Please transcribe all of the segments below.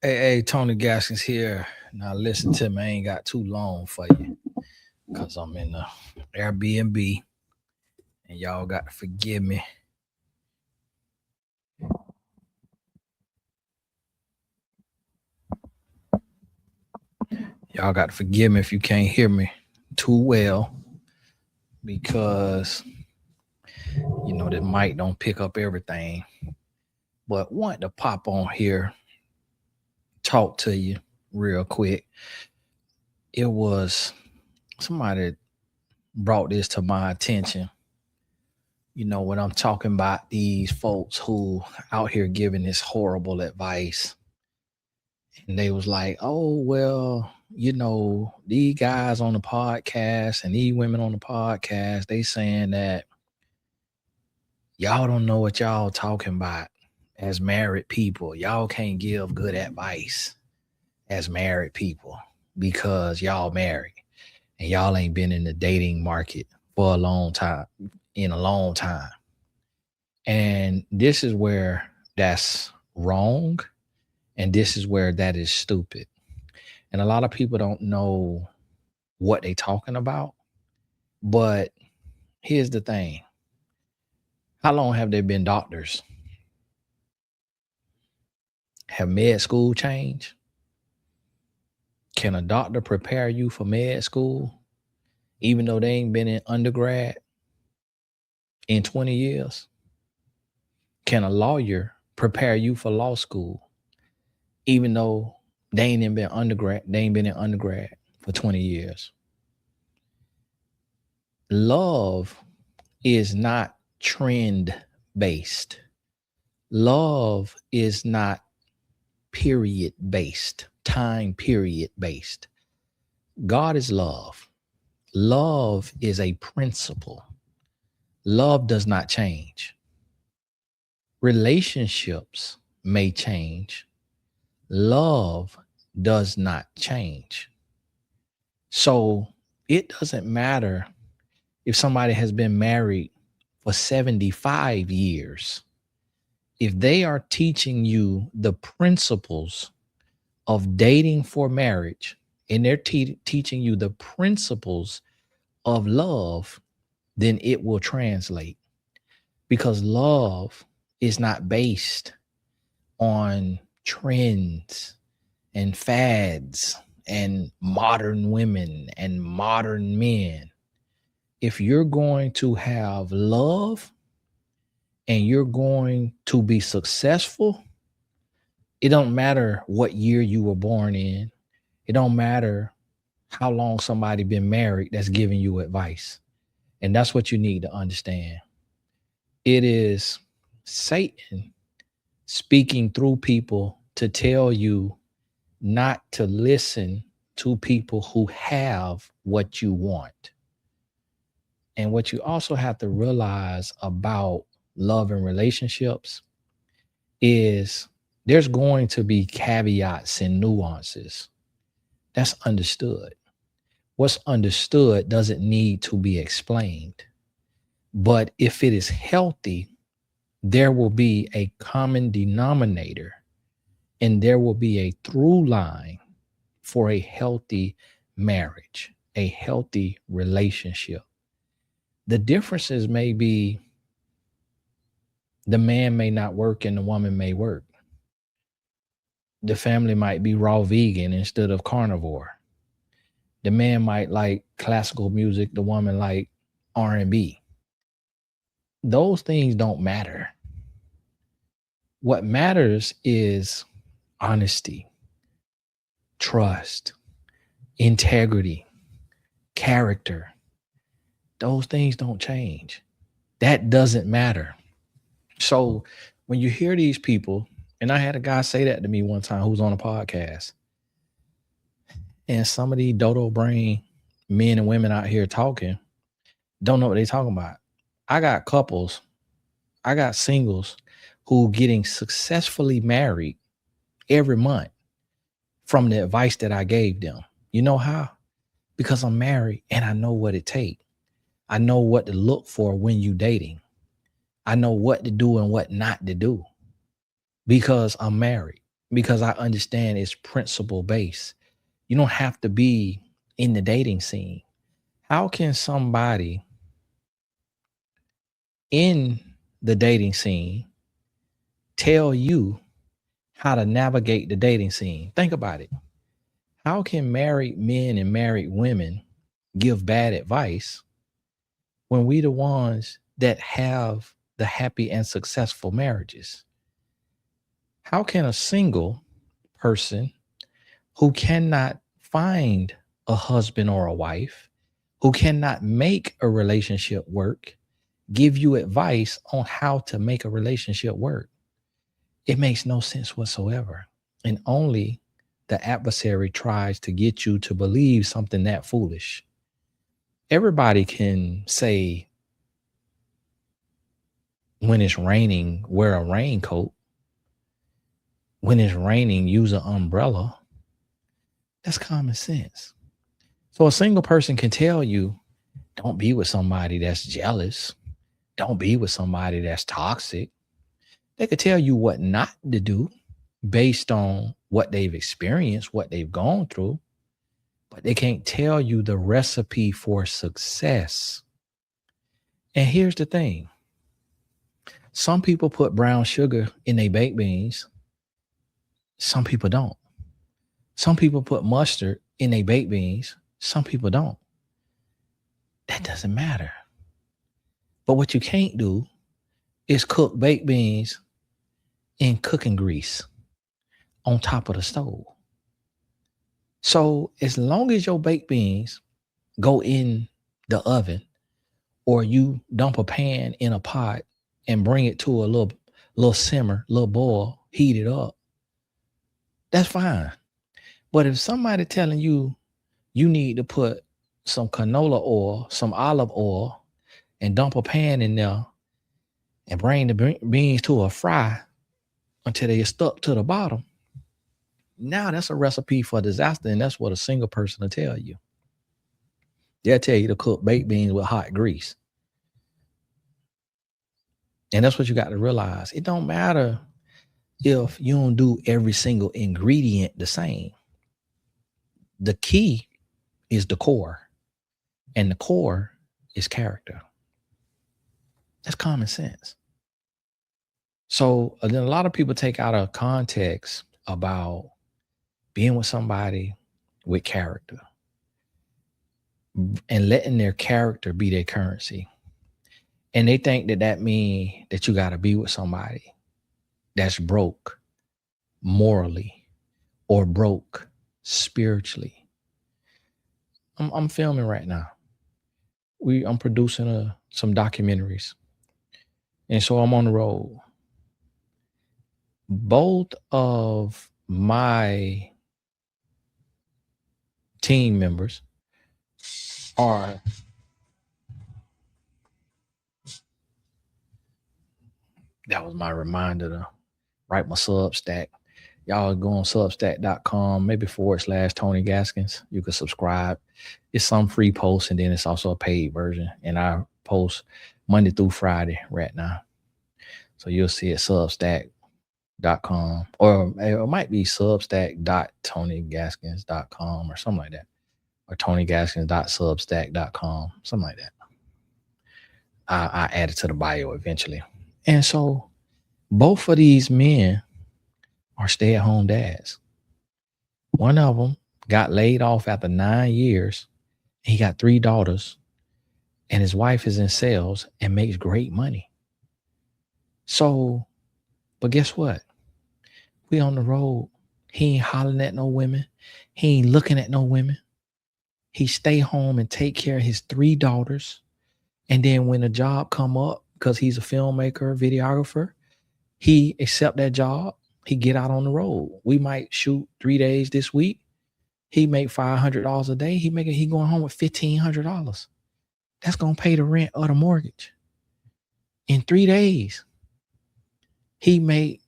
Hey, Tony Gaskins here. Now listen to me. I ain't got too long for you because I'm in the Airbnb and y'all got to forgive me. Y'all got to forgive me if you can't hear me too well because the mic don't pick up everything. But want to pop on here, talk to you real quick. It was somebody brought this to my attention. When I'm talking about these folks who out here giving this horrible advice, and they was like, oh, well, these guys on the podcast and these women on the podcast, they saying that y'all don't know what y'all talking about as married people. Y'all can't give good advice as married people because y'all married and y'all ain't been in the dating market for a long time. And this is where that's wrong. And this is where that is stupid. And a lot of people don't know what they talking about. But here's the thing. How long have they been doctors? Have med school changed? Can a doctor prepare you for med school even though they ain't been in undergrad in 20 years? Can a lawyer prepare you for law school even though they ain't been in undergrad for 20 years? Love is not trend based. Love is not period based, time period based. God is love. Love is a principle. Love does not change. Relationships may change. Love does not change. So it doesn't matter if somebody has been married for 75 years. If they are teaching you the principles of dating for marriage, and they're teaching you the principles of love, then it will translate. Because love is not based on trends and fads and modern women and modern men. If you're going to have love and you're going to be successful, it don't matter what year you were born in. It don't matter how long somebody been married that's giving you advice. And that's what you need to understand. It is Satan speaking through people to tell you not to listen to people who have what you want. And what you also have to realize about love and relationships is there's going to be caveats and nuances. That's understood. What's understood doesn't need to be explained. But if it is healthy, there will be a common denominator and there will be a through line for a healthy marriage, a healthy relationship. The differences may be the man may not work and the woman may work. The family might be raw vegan instead of carnivore. The man might like classical music, the woman like R&B. Those things don't matter. What matters is honesty, trust, integrity, character. Those things don't change. That doesn't matter. So when you hear these people, and I had a guy say that to me one time who's on a podcast, and some of these dodo brain men and women out here talking don't know what they're talking about. I got couples, I got singles who getting successfully married every month from the advice that I gave them. You know how? Because I'm married and I know what it takes. I know what to look for when you dating. I know what to do and what not to do because I'm married. because I understand it's principle based. You don't have to be in the dating scene. How can somebody in the dating scene tell you how to navigate the dating scene? Think about it. How can married men and married women give bad advice when we the ones that have the happy and successful marriages? How can a single person who cannot find a husband or a wife, who cannot make a relationship work, give you advice on how to make a relationship work? It makes no sense whatsoever. And only the adversary tries to get you to believe something that foolish. Everybody can say, when it's raining, wear a raincoat. When it's raining, use an umbrella. That's common sense. So a single person can tell you, don't be with somebody that's jealous. Don't be with somebody that's toxic. They could tell you what not to do based on what they've experienced, what they've gone through, but they can't tell you the recipe for success. And here's the thing. Some people put brown sugar in their baked beans. Some people don't. Some people put mustard in their baked beans. Some people don't. That doesn't matter. But what you can't do is cook baked beans in cooking grease on top of the stove. So as long as your baked beans go in the oven, or you dump a pan in a pot and bring it to a little simmer, little boil, heat it up, that's fine. But if somebody telling you you need to put some canola oil, some olive oil, and dump a pan in there and bring the beans to a fry until they are stuck to the bottom, now that's a recipe for disaster, and that's what a single person will tell you. They'll tell you to cook baked beans with hot grease. And that's what you got to realize. It don't matter if you don't do every single ingredient the same. The key is the core, and the core is character. That's common sense. So then a lot of people take out of context about being with somebody with character and letting their character be their currency. And they think that means that you got to be with somebody that's broke morally or broke spiritually. I'm filming right now. I'm producing some documentaries. And so I'm on the road. Both of my team members are that was my reminder to write my Substack. Y'all go on substack.com, maybe / Tony Gaskins. You can subscribe. It's some free posts, and then it's also a paid version. And I post Monday through Friday right now. So you'll see it substack.com, or it might be substack.tonygaskins.com or something like that, or tonygaskins.substack.com, something like that. I add it to the bio eventually. And so both of these men are stay-at-home dads. One of them got laid off after 9 years. He got 3 daughters, and his wife is in sales and makes great money. So, but guess what? We on the road. He ain't hollering at no women. He ain't looking at no women. He stay home and take care of his 3 daughters. And then when a job come up, because he's a filmmaker, videographer, he accept that job. He get out on the road. We might shoot 3 days this week. He make $500 a day. He going home with $1,500. That's gonna pay the rent or the mortgage. In 3 days, he made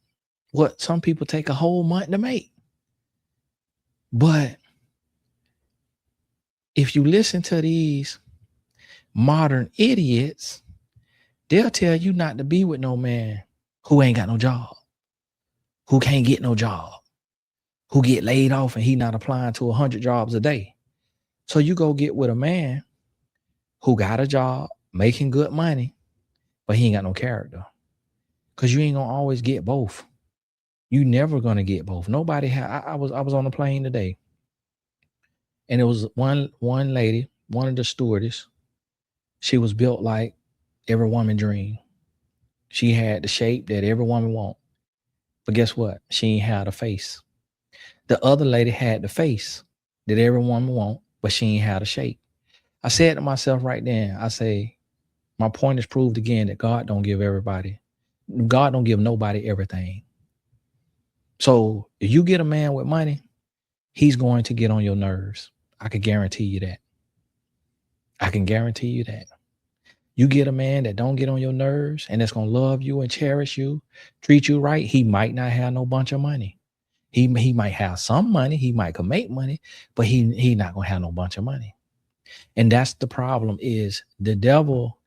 what some people take a whole month to make. But if you listen to these modern idiots, they'll tell you not to be with no man who ain't got no job, who can't get no job, who get laid off and he not applying to 100 jobs a day. So you go get with a man who got a job, making good money, but he ain't got no character. Because you ain't gonna always get both. You never gonna get both. Nobody I was on a plane today, and it was one lady, one of the stewardess. She was built like every woman dream. She had the shape that every woman want. But guess what? She ain't had a face. The other lady had the face that every woman want, but she ain't had a shape. I said to myself right then, I say, my point is proved again that God don't give nobody everything. So if you get a man with money, he's going to get on your nerves. I can guarantee you that. I can guarantee you that. You get a man that don't get on your nerves and that's going to love you and cherish you, treat you right, he might not have no bunch of money. He might have some money, he might can make money, but he not going to have no bunch of money. And that's the problem, is the devil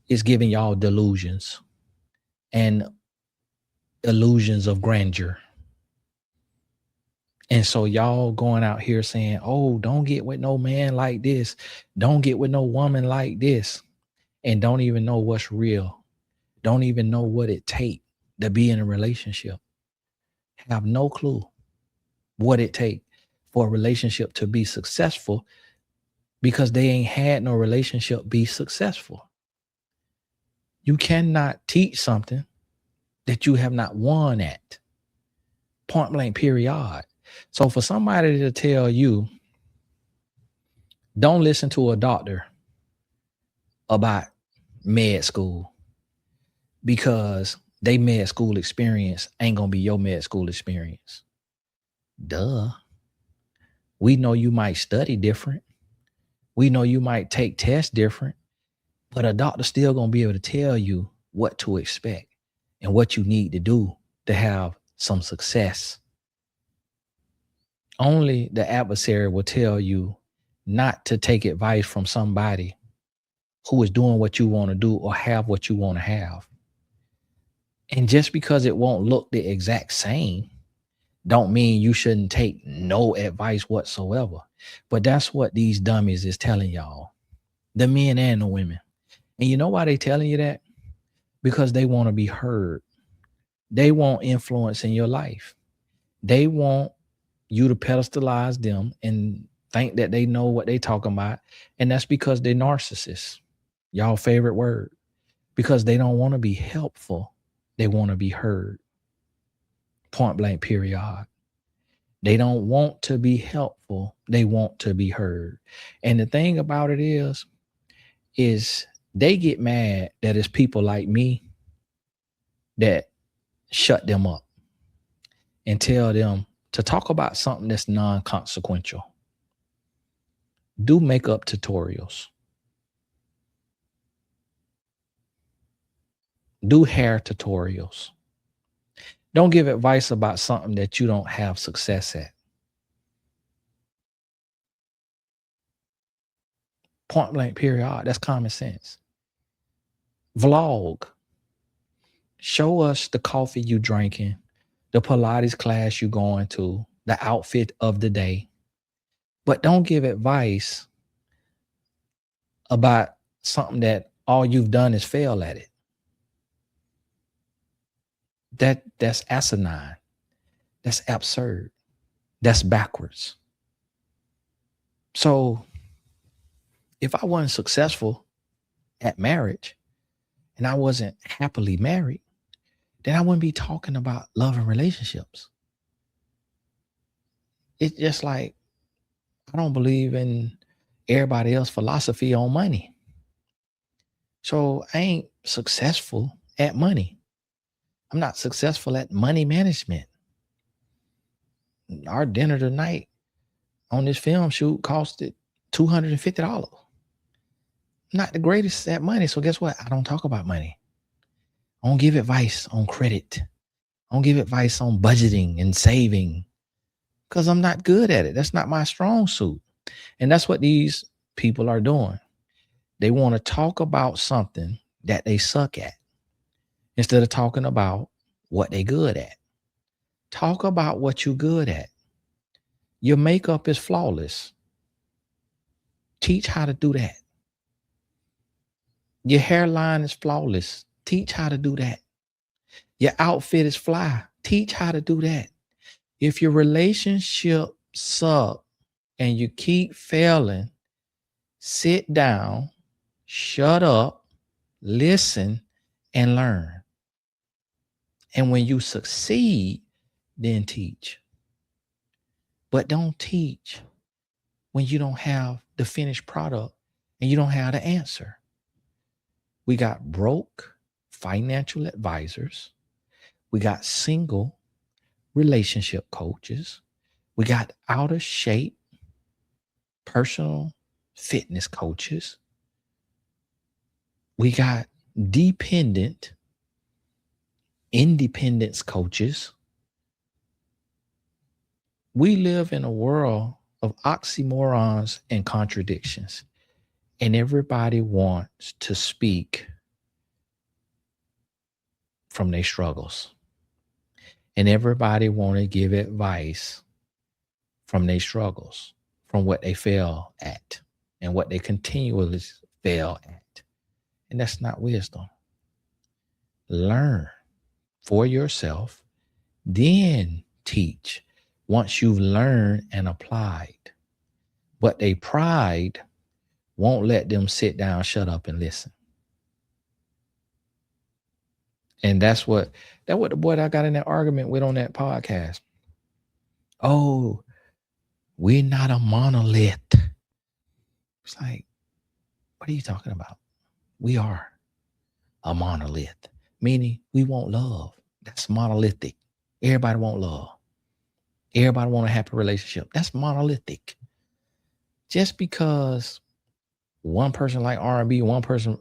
is giving y'all delusions and illusions of grandeur. And so y'all going out here saying, oh, don't get with no man like this. Don't get with no woman like this. And don't even know what's real. Don't even know what it takes to be in a relationship. Have no clue what it takes for a relationship to be successful, because they ain't had no relationship be successful. You cannot teach something that you have not won at. Point blank, period. So for somebody to tell you, don't listen to a doctor about med school, because they med school experience ain't gonna be your med school experience. Duh. We know you might study different. We know you might take tests different, but a doctor still gonna be able to tell you what to expect and what you need to do to have some success. Only the adversary will tell you not to take advice from somebody who is doing what you want to do or have what you want to have. And just because it won't look the exact same, don't mean you shouldn't take no advice whatsoever. But that's what these dummies is telling y'all, the men and the women. And you know why they telling you that? Because they want to be heard. They want influence in your life. They want you to pedestalize them and think that they know what they talking about. And that's because they're narcissists. Y'all favorite word. Because they don't want to be helpful. They want to be heard. Point blank, period. They don't want to be helpful. They want to be heard. And the thing about it is they get mad that it's people like me that shut them up and tell them to talk about something that's non-consequential. Do makeup tutorials. Do hair tutorials. Don't give advice about something that you don't have success at. Point blank, period. That's common sense. Vlog. Show us the coffee you drinking, the Pilates class you going to, the outfit of the day. But don't give advice about something that all you've done is fail at it. That's asinine. That's absurd. That's backwards. So if I wasn't successful at marriage and I wasn't happily married, then I wouldn't be talking about love and relationships. It's just like, I don't believe in everybody else's philosophy on money. So I ain't successful at money. I'm not successful at money management. Our dinner tonight on this film shoot costed $250. Not the greatest at money. So guess what? I don't talk about money. I don't give advice on credit. I don't give advice on budgeting and saving, because I'm not good at it. That's not my strong suit. And that's what these people are doing. They want to talk about something that they suck at instead of talking about what they good at. Talk about what you're good at. Your makeup is flawless. Teach how to do that. Your hairline is flawless. Teach how to do that. Your outfit is fly. Teach how to do that. If your relationship sucks and you keep failing, sit down, shut up, listen, and learn. And when you succeed, then teach. But don't teach when you don't have the finished product and you don't have the answer. We got broke financial advisors. We got single relationship coaches. We got out of shape personal fitness coaches. We got dependent independence coaches. We live in a world of oxymorons and contradictions, and everybody wants to speak from their struggles, and everybody want to give advice from their struggles, from what they fail at and what they continually fail at. And that's not wisdom. Learn for yourself, then teach once you've learned and applied. But their pride won't let them sit down, shut up, and listen. And that's what the boy I got in that argument with on that podcast. Oh, we're not a monolith. It's like, what are you talking about? We are a monolith, meaning we want love. That's monolithic. Everybody want love. Everybody want a happy relationship. That's monolithic. Just because one person like R&B, one person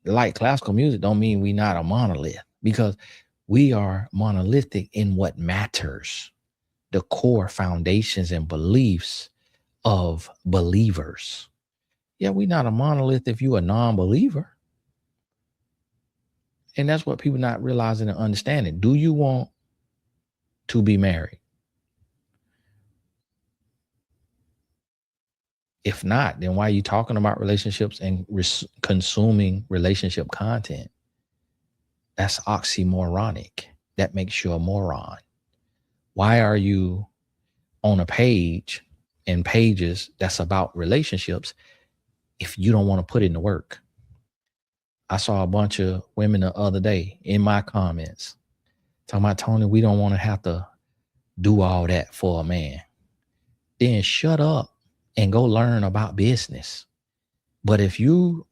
like classical music don't mean we not a monolith, because we are monolithic in what matters, the core foundations and beliefs of believers. Yeah, we not a monolith if you a non-believer. And that's what people not realizing and understanding. Do you want to be married? If not, then why are you talking about relationships and consuming relationship content? That's oxymoronic. That makes you a moron. Why are you on a page and pages that's about relationships if you don't want to put in the work? I saw a bunch of women the other day in my comments talking about, Tony, we don't want to have to do all that for a man. Then shut up and go learn about business. But if you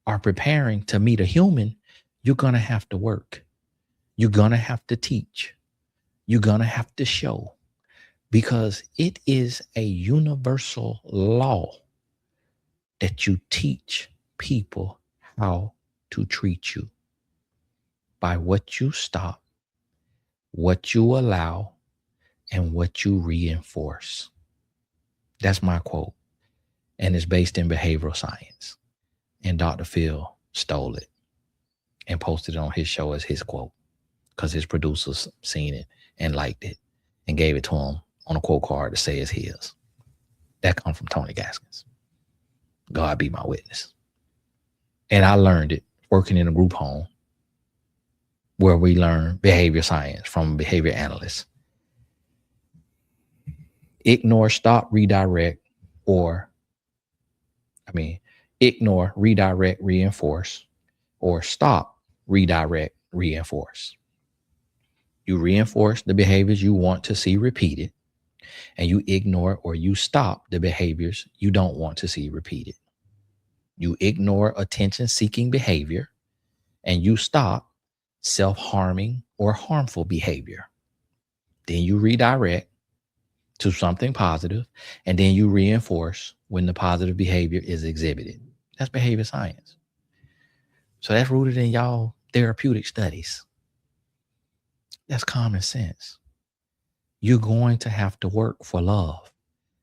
are preparing to meet a human, you're going to have to work. You're going to have to teach. You're going to have to show, because it is a universal law that you teach people how to treat you by what you stop, what you allow, and what you reinforce. That's my quote. And it's based in behavioral science. And Dr. Phil stole it and posted it on his show as his quote, because his producers seen it and liked it and gave it to him on a quote card to say it's his. That comes from Tony Gaskins. God be my witness. And I learned it working in a group home where we learn behavior science from behavior analysts. Ignore, stop, redirect, ignore, redirect, reinforce, or stop, redirect, reinforce. You reinforce the behaviors you want to see repeated, and you ignore or you stop the behaviors you don't want to see repeated. You ignore attention-seeking behavior, and you stop self-harming or harmful behavior. Then you redirect to something positive, and then you reinforce when the positive behavior is exhibited. That's behavior science. So that's rooted in y'all therapeutic studies. That's common sense. You're going to have to work for love.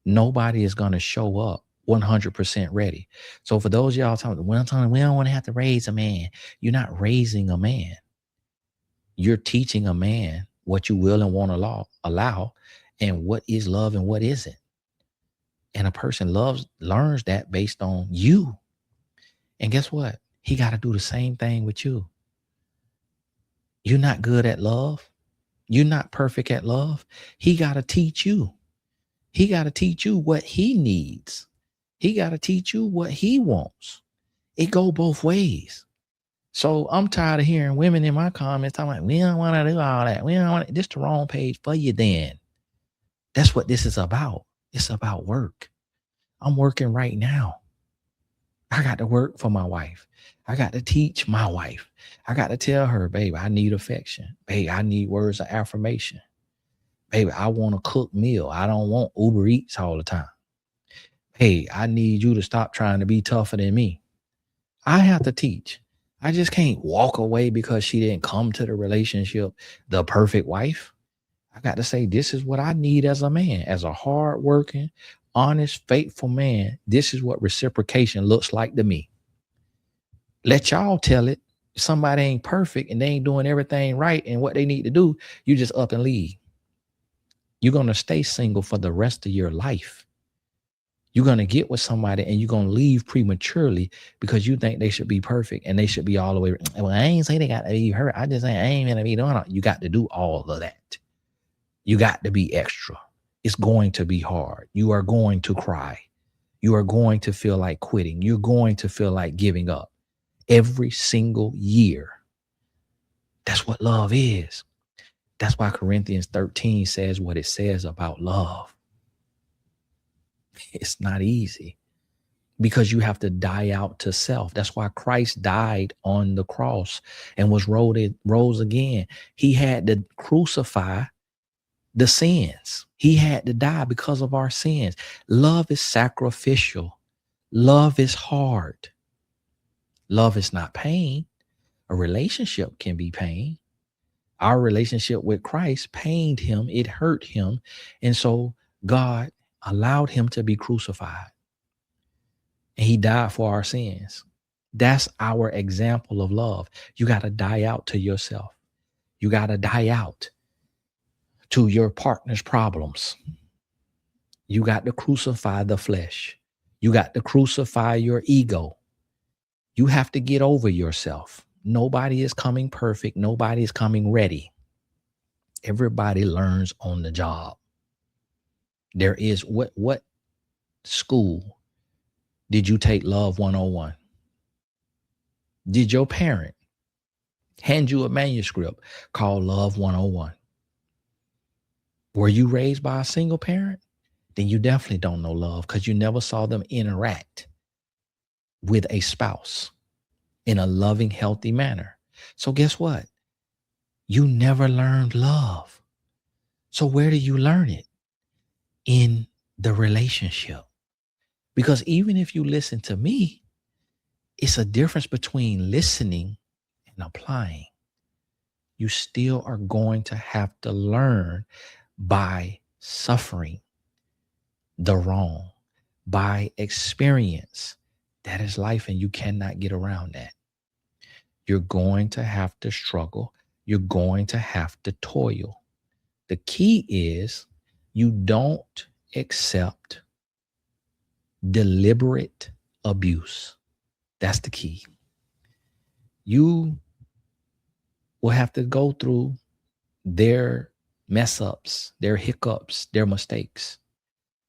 Nobody is going to show up 100% ready. So for those y'all talking, we don't want to have to raise a man. You're not raising a man. You're teaching a man what you will and won't allow, and what is love and what isn't. And a person learns that based on you. And guess what? He got to do the same thing with you. You're not good at love. You're not perfect at love. He got to teach you. He got to teach you what he needs. He got to teach you what he wants. It go both ways. So I'm tired of hearing women in my comments talking like, we don't want to do all that. We don't want to. This the wrong page for you then. That's what this is about. It's about work. I'm working right now. I got to work for my wife. I got to teach my wife. I got to tell her, babe, I need affection. Babe, I need words of affirmation. Baby, I want a cooked meal. I don't want Uber Eats all the time. Hey, I need you to stop trying to be tougher than me. I have to teach. I just can't walk away because she didn't come to the relationship the perfect wife. I got to say, this is what I need as a man, as a hardworking, honest, faithful man. This is what reciprocation looks like to me. Let y'all tell it. If somebody ain't perfect and they ain't doing everything right and what they need to do, you just up and leave. You're going to stay single for the rest of your life. You're going to get with somebody and you're going to leave prematurely because you think they should be perfect and they should be all the way. Well, I ain't say they got to be hurt. I just say I ain't going to be doing it. You got to do all of that. You got to be extra. It's going to be hard. You are going to cry. You are going to feel like quitting. You're going to feel like giving up every single year. That's what love is. That's why Corinthians 13 says what it says about love. It's not easy because you have to die out to self. That's why Christ died on the cross and was rose again. He had to crucify the sins. He had to die because of our sins. Love is sacrificial. Love is hard. Love is not pain. A relationship can be pain. Our relationship with Christ pained him. It hurt him. And so God allowed him to be crucified. And he died for our sins. That's our example of love. You got to die out to yourself. You got to die out to your partner's problems. You got to crucify the flesh. You got to crucify your ego. You have to get over yourself. Nobody is coming perfect. Nobody is coming ready. Everybody learns on the job. There is what school did you take Love 101? Did your parent hand you a manuscript called Love 101? Were you raised by a single parent? Then you definitely don't know love because you never saw them interact with a spouse in a loving, healthy manner. So guess what? You never learned love. So where do you learn it? In the relationship. Because even if you listen to me, it's a difference between listening and applying. You still are going to have to learn by suffering the wrong, by experience. That is life, and you cannot get around that. You're going to have to struggle. You're going to have to toil. The key is you don't accept deliberate abuse. That's the key. You will have to go through their mess ups, their hiccups, their mistakes.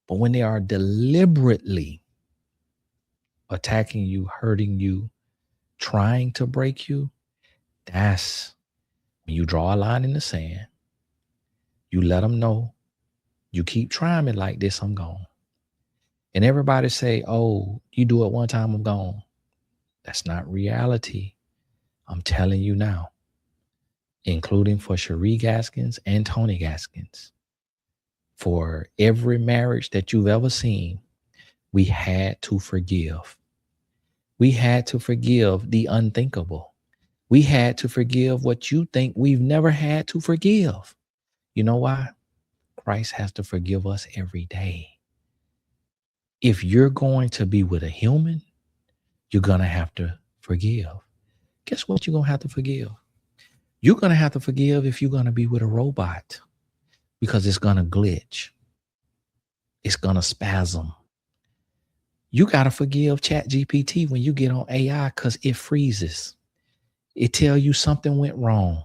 But when they are deliberately attacking you, hurting you, trying to break you, that's when you draw a line in the sand. You let them know, you keep trying me like this, I'm gone. And everybody say, oh, you do it one time, I'm gone. That's not reality. I'm telling you now, including for Cherie Gaskins and Tony Gaskins. For every marriage that you've ever seen, we had to forgive. We had to forgive the unthinkable. We had to forgive what you think we've never had to forgive. You know why? Christ has to forgive us every day. If you're going to be with a human, you're going to have to forgive. Guess what you're going to have to forgive? You're going to have to forgive if you're going to be with a robot. because it's going to glitch. It's going to spasm. You got to forgive ChatGPT when you get on AI because it freezes. It tell you something went wrong.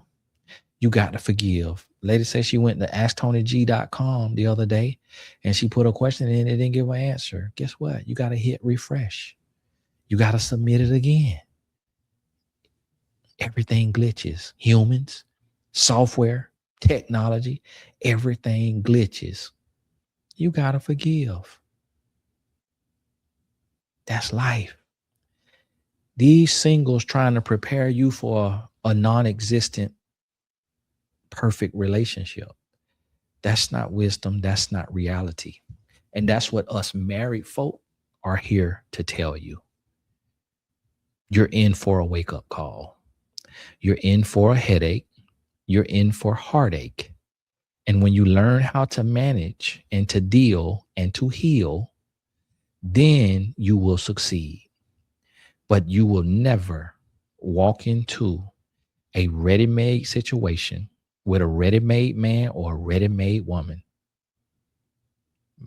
You got to forgive. Lady said she went to asktonyg.com the other day and she put a question in, it didn't give an answer. Guess what? You got to hit refresh. You got to submit it again. Everything glitches. Humans, software, technology, everything glitches. You got to forgive. That's life. These singles trying to prepare you for a non-existent perfect relationship. That's not wisdom. That's not reality. And that's what us married folk are here to tell you. You're in for a wake-up call. You're in for a headache. You're in for heartache. And when you learn how to manage and to deal and to heal, then you will succeed. But you will never walk into a ready-made situation with a ready-made man or a ready-made woman.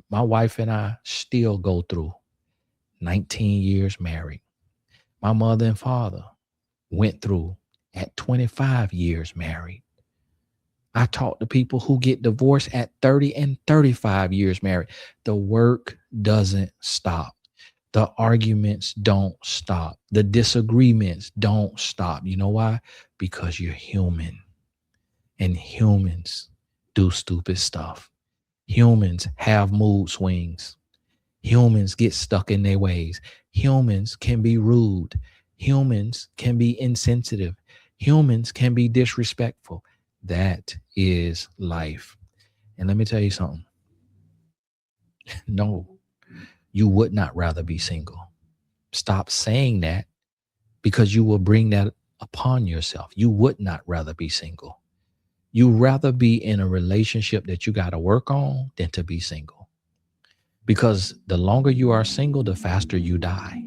My wife and I still go through 19 years married. My mother and father went through at 25 years married. I talk to people who get divorced at 30 and 35 years married. The work doesn't stop. The arguments don't stop. The disagreements don't stop. You know why? Because you're human. And humans do stupid stuff. Humans have mood swings. Humans get stuck in their ways. Humans can be rude. Humans can be insensitive. Humans can be disrespectful. That is life. And let me tell you something. No, you would not rather be single. Stop saying that because you will bring that upon yourself. You would not rather be single. You rather be in a relationship that you got to work on than to be single. Because the longer you are single, the faster you die.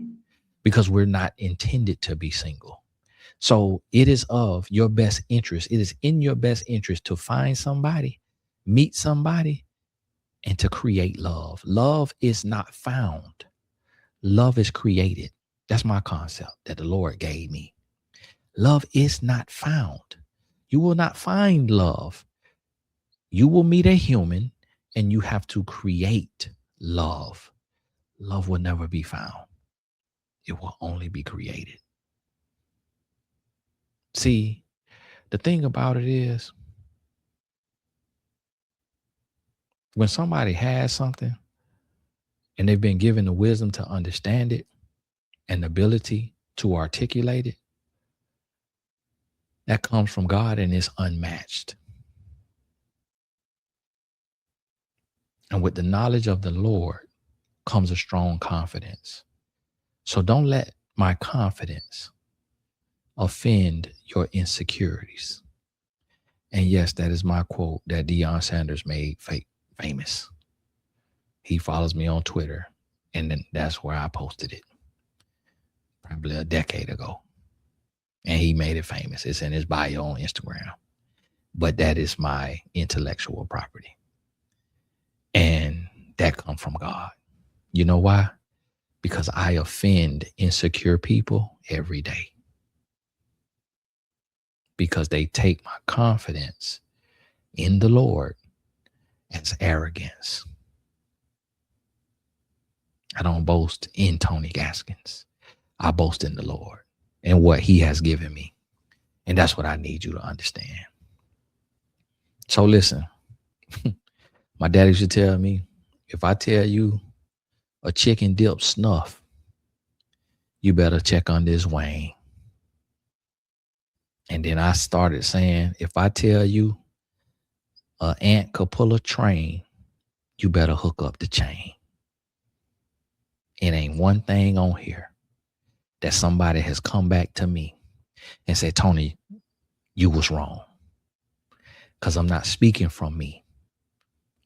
Because we're not intended to be single. So it is of your best interest. It is in your best interest to find somebody, meet somebody, and to create love. Love is not found. Love is created. That's my concept that the Lord gave me. Love is not found. You will not find love. You will meet a human and you have to create love. Love will never be found. It will only be created. See, the thing about it is, when somebody has something and they've been given the wisdom to understand it and the ability to articulate it, that comes from God and is unmatched. And with the knowledge of the Lord comes a strong confidence. So don't let my confidence offend your insecurities. And yes, that is my quote that Deion Sanders made famous. He follows me on Twitter, and then that's where I posted it probably a decade ago. And he made it famous. It's in his bio on Instagram. But that is my intellectual property. And that comes from God. You know why? Because I offend insecure people every day. Because they take my confidence in the Lord as arrogance. I don't boast in Tony Gaskins. I boast in the Lord and what he has given me. And that's what I need you to understand. So listen, my daddy used to tell me, if I tell you a chicken dip snuff, you better check on this Wayne. And then I started saying, if I tell you an ant could pull a train, you better hook up the chain. It ain't one thing on here that somebody has come back to me and said, Tony, you was wrong. Because I'm not speaking from me.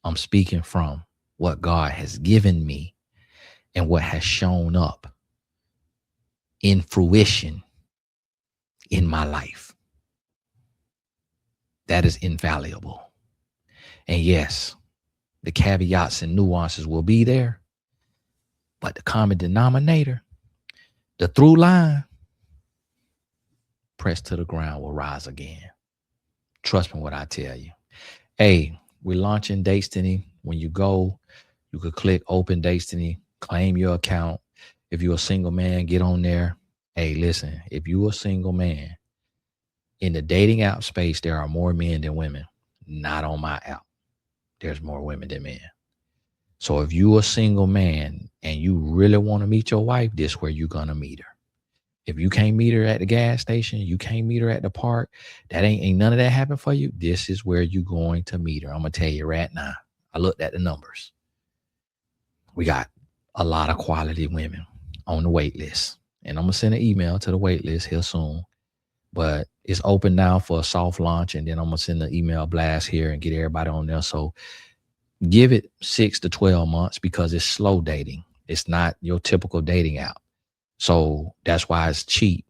I'm speaking from what God has given me and what has shown up in fruition in my life. That is invaluable. And yes, the caveats and nuances will be there, but the common denominator, the through line, pressed to the ground, will rise again. Trust me when I tell you. Hey, we're launching Destiny. When you go, you could click Open Destiny, claim your account. If you're a single man, get on there. Hey, listen, if you're a single man, in the dating app space, there are more men than women. Not on my app. There's more women than men. So if you're a single man and you really want to meet your wife, this is where you're going to meet her. If you can't meet her at the gas station, you can't meet her at the park, that ain't none of that happen for you. This is where you're going to meet her. I'm going to tell you right now. I looked at the numbers. We got a lot of quality women on the wait list. And I'm going to send an email to the wait list here soon. But it's open now for a soft launch. And then I'm going to send the email blast here and get everybody on there. So give it 6 to 12 months because it's slow dating. It's not your typical dating app. So that's why it's cheap.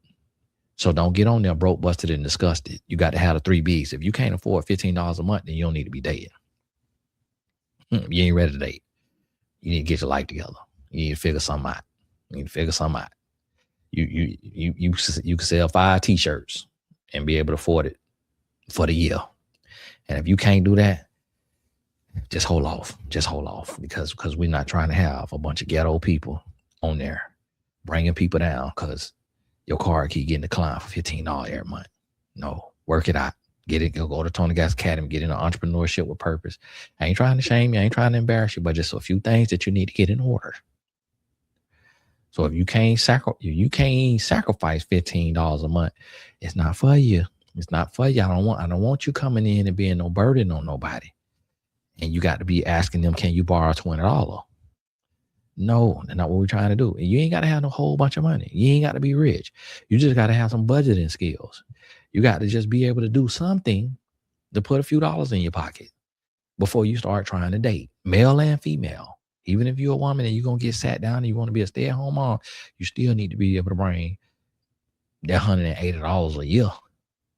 So don't get on there broke, busted, and disgusted. You got to have the 3 Bs. If you can't afford $15 a month, then you don't need to be dating. You ain't ready to date. You need to get your life together. You need to figure something out. You can sell 5 t-shirts and be able to afford it for the year. And if you can't do that, just hold off because we're not trying to have a bunch of ghetto people on there bringing people down because your card keep getting declined for $15 every month. No, work it out. Get it. Go to Tony Gas Academy. Get into entrepreneurship with purpose. I ain't trying to shame you. I ain't trying to embarrass you, but just a few things that you need to get in order. So if you can't sacrifice $15 a month, it's not for you. It's not for you. I don't want you coming in and being no burden on nobody. And you got to be asking them, can you borrow $20? No, that's not what we're trying to do. And you ain't got to have a whole bunch of money. You ain't got to be rich. You just got to have some budgeting skills. You got to just be able to do something to put a few dollars in your pocket before you start trying to date, male and female. Even if you're a woman and you're going to get sat down and you want to be a stay-at-home mom, you still need to be able to bring that $180 a year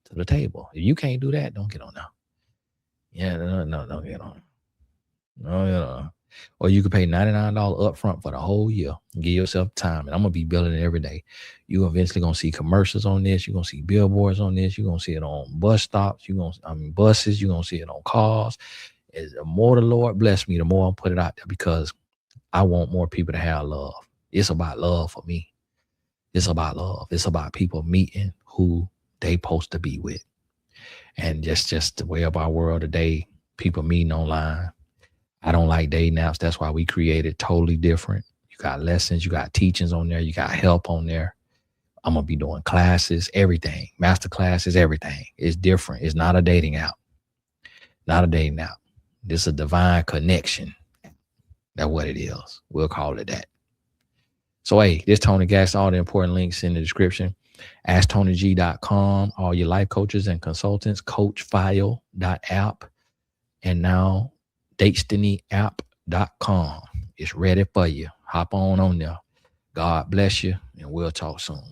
to the table. If you can't do that, don't get on now. Yeah, no, don't get on. No. Or you could pay $99 up front for the whole year and give yourself time. And I'm going to be building it every day. You're eventually going to see commercials on this. You're going to see billboards on this. You're going to see it on bus stops. Buses. You're going to see it on cars. The more the Lord bless me, the more I'll put it out there because I want more people to have love. It's about love for me. It's about love. It's about people meeting who they supposed to be with. And just the way of our world today, people meeting online. I don't like dating apps. That's why we created totally different. You got lessons, you got teachings on there, you got help on there. I'm going to be doing classes, everything, master classes, everything. It's different. It's not a dating app. Not a dating app. This is a divine connection. That's what it is. We'll call it that. So, hey, this Tony Gas, all the important links in the description. AskTonyG.com, all your life coaches and consultants, coachfile.app, and now DestinyApp.com. It's ready for you. Hop on there. God bless you, and we'll talk soon.